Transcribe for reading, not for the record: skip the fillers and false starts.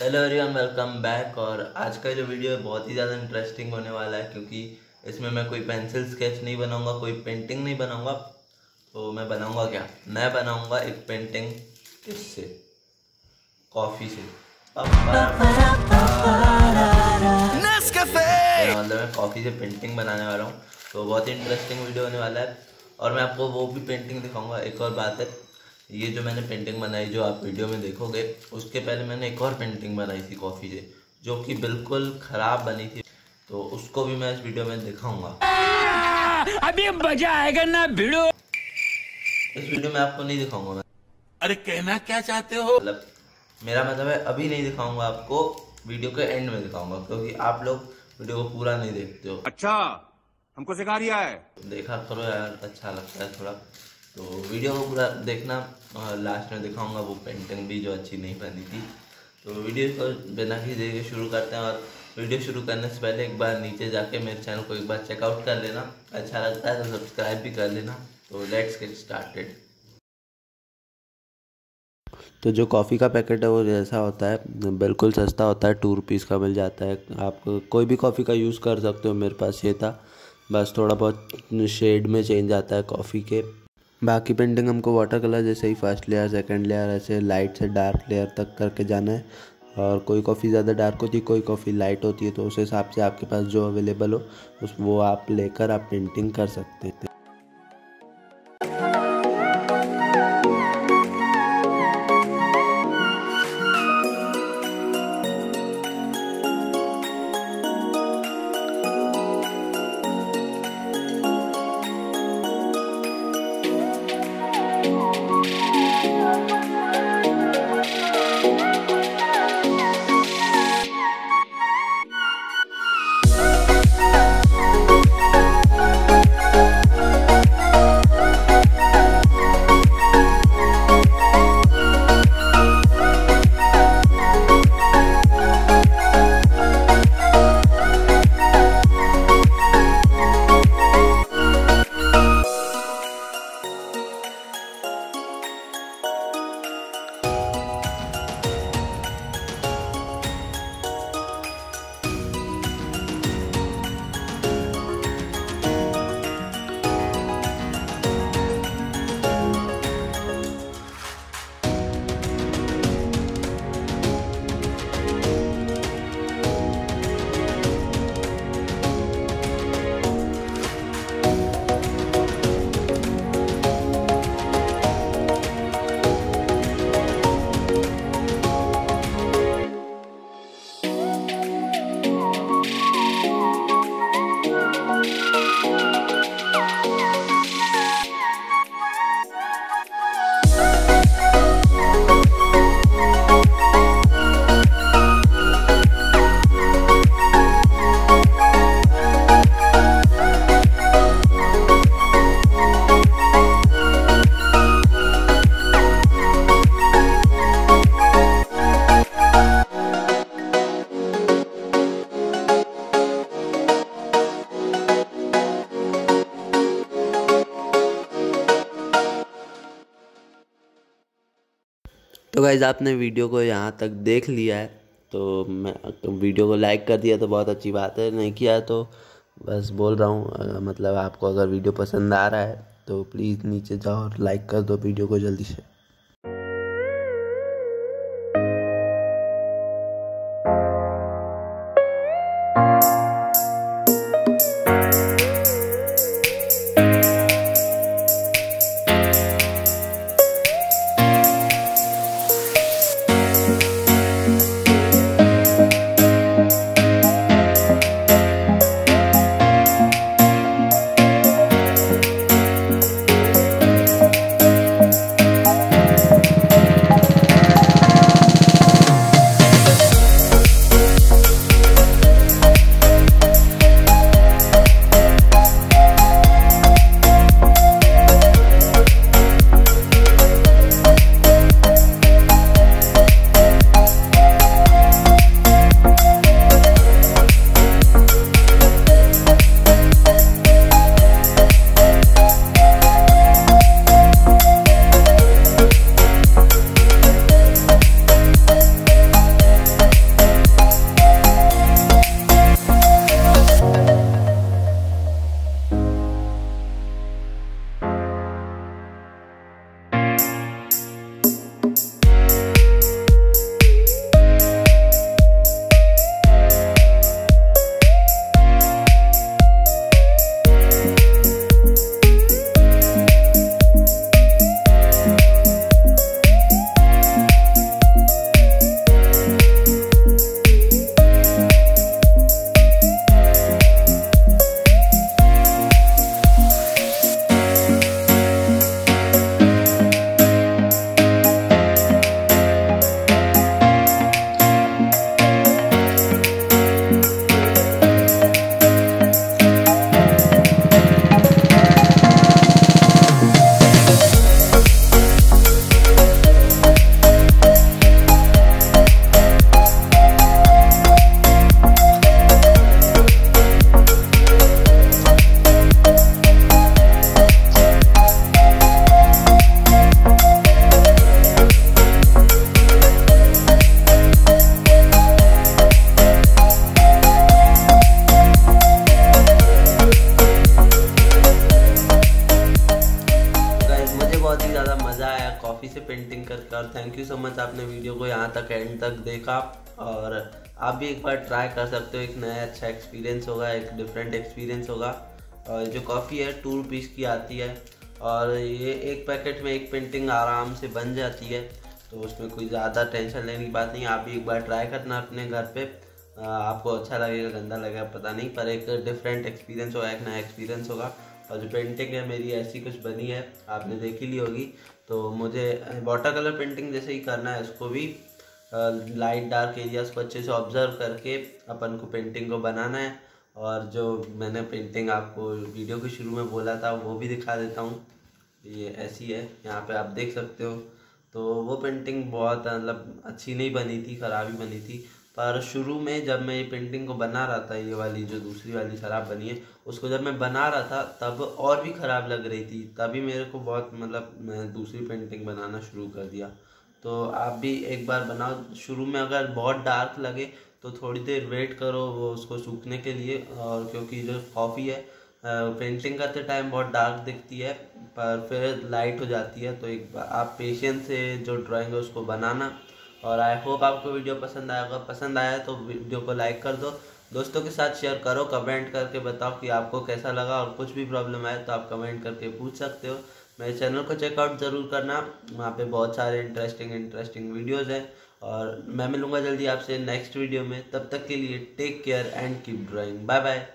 Hello everyone, welcome back. और आज का जो वीडियो है बहुत ही ज़्यादा इंटरेस्टिंग होने वाला है, क्योंकि इसमें मैं कोई पेंसिल स्केच नहीं बनाऊंगा, कोई पेंटिंग नहीं बनाऊंगा। तो मैं बनाऊंगा क्या? मैं बनाऊंगा एक पेंटिंग इससे, कॉफ़ी से। मतलब मैं कॉफ़ी से पेंटिंग बनाने वाला हूँ, तो बहुत ही इंटरेस्टिंग वीडियो होने वाला है। और मैं आपको वो भी पेंटिंग दिखाऊंगा। एक और बात है, ये जो मैंने पेंटिंग बनाई जो आप वीडियो में देखोगे, उसके पहले मैंने एक और पेंटिंग बनाई थी कॉफ़ी से, जो कि बिल्कुल ख़राब बनी थी। तो उसको भी मैं इस वीडियो में दिखाऊंगा। अभी मजा आएगा ना भिड़ो। इस वीडियो में आपको नहीं दिखाऊंगा मैं। अरे कहना क्या चाहते हो? मतलब मेरा मतलब है अभी नहीं दिखाऊंगा आपको, वीडियो के एंड में दिखाऊंगा, क्योंकि आप लोग वीडियो को पूरा नहीं देखते हो। अच्छा, हमको सिखा रिया है। देखा करो यार, अच्छा लगता है थोड़ा। तो वीडियो को पूरा देखना, और लास्ट में दिखाऊंगा वो पेंटिंग भी जो अच्छी नहीं बनी थी। तो वीडियो को बिना खींचे के शुरू करते हैं। और वीडियो शुरू करने से पहले एक बार नीचे जाके मेरे चैनल को एक बार चेकआउट कर लेना। अच्छा लगता है तो सब्सक्राइब भी कर लेना। तो लेट्स गेट स्टार्टेड। तो जो कॉफ़ी का पैकेट है वो जैसा होता है, बिल्कुल सस्ता होता है, 2 रुपीज़ का मिल जाता है। आप कोई भी कॉफ़ी का यूज़ कर सकते हो। मेरे पास ये था, बस थोड़ा बहुत शेड में चेंज आता है कॉफ़ी के। बाकी पेंटिंग हमको वाटर कलर जैसे ही फर्स्ट लेयर, सेकंड लेयर, ऐसे लाइट से डार्क लेयर तक करके जाना है। और कोई कॉफ़ी ज़्यादा डार्क होती है, कोई कॉफ़ी लाइट होती है, तो उस हिसाब से आपके पास जो अवेलेबल हो वो आप लेकर आप पेंटिंग कर सकते हैं। तो गाइज़, आपने वीडियो को यहाँ तक देख लिया है, तो मैं वीडियो को लाइक कर दिया तो बहुत अच्छी बात है, नहीं किया तो बस बोल रहा हूँ। मतलब आपको अगर वीडियो पसंद आ रहा है तो प्लीज़ नीचे जाओ और लाइक कर दो वीडियो को जल्दी से। आपने वीडियो को यहाँ तक एंड तक देखा, और आप भी एक बार ट्राई कर सकते हो। एक नया अच्छा एक्सपीरियंस होगा, एक डिफरेंट एक्सपीरियंस होगा। और जो कॉफ़ी है 2 रुपीज़ की आती है, और ये एक पैकेट में एक पेंटिंग आराम से बन जाती है, तो उसमें कोई ज़्यादा टेंशन लेने की बात नहीं। आप भी एक बार ट्राई करना अपने घर पे, आपको अच्छा लगेगा गंदा लगेगा पता नहीं, पर एक डिफरेंट एक्सपीरियंस होगा, एक नया एक्सपीरियंस होगा। और जो पेंटिंग है मेरी ऐसी कुछ बनी है, आपने देखी ली होगी। तो मुझे वाटर कलर पेंटिंग जैसे ही करना है, इसको भी लाइट डार्क एरियाज को अच्छे से ऑब्जर्व करके अपन को पेंटिंग को बनाना है। और जो मैंने पेंटिंग आपको वीडियो के शुरू में बोला था वो भी दिखा देता हूँ। ये ऐसी है, यहाँ पे आप देख सकते हो। तो वो पेंटिंग बहुत मतलब अच्छी नहीं बनी थी, ख़राब ही बनी थी। पर शुरू में जब मैं ये पेंटिंग को बना रहा था, ये वाली जो दूसरी वाली शराब बनी है, उसको जब मैं बना रहा था तब और भी ख़राब लग रही थी। तभी मेरे को बहुत मतलब मैं दूसरी पेंटिंग बनाना शुरू कर दिया। तो आप भी एक बार बनाओ। शुरू में अगर बहुत डार्क लगे तो थोड़ी देर वेट करो वो उसको सूखने के लिए, और क्योंकि जो कॉफ़ी है पेंटिंग करते टाइम बहुत डार्क दिखती है, पर फिर लाइट हो जाती है। तो एक बार आप पेशेंस से जो ड्राइंग है उसको बनाना। और आई होप आपको वीडियो पसंद आया होगा। पसंद आया तो वीडियो को लाइक कर दो, दोस्तों के साथ शेयर करो, कमेंट करके बताओ कि आपको कैसा लगा। और कुछ भी प्रॉब्लम आए तो आप कमेंट करके पूछ सकते हो। मेरे चैनल को चेकआउट ज़रूर करना, वहाँ पे बहुत सारे इंटरेस्टिंग वीडियोज़ हैं। और मैं मिलूँगा जल्दी आपसे नेक्स्ट वीडियो में। तब तक के लिए take care and keep drawing. Bye bye.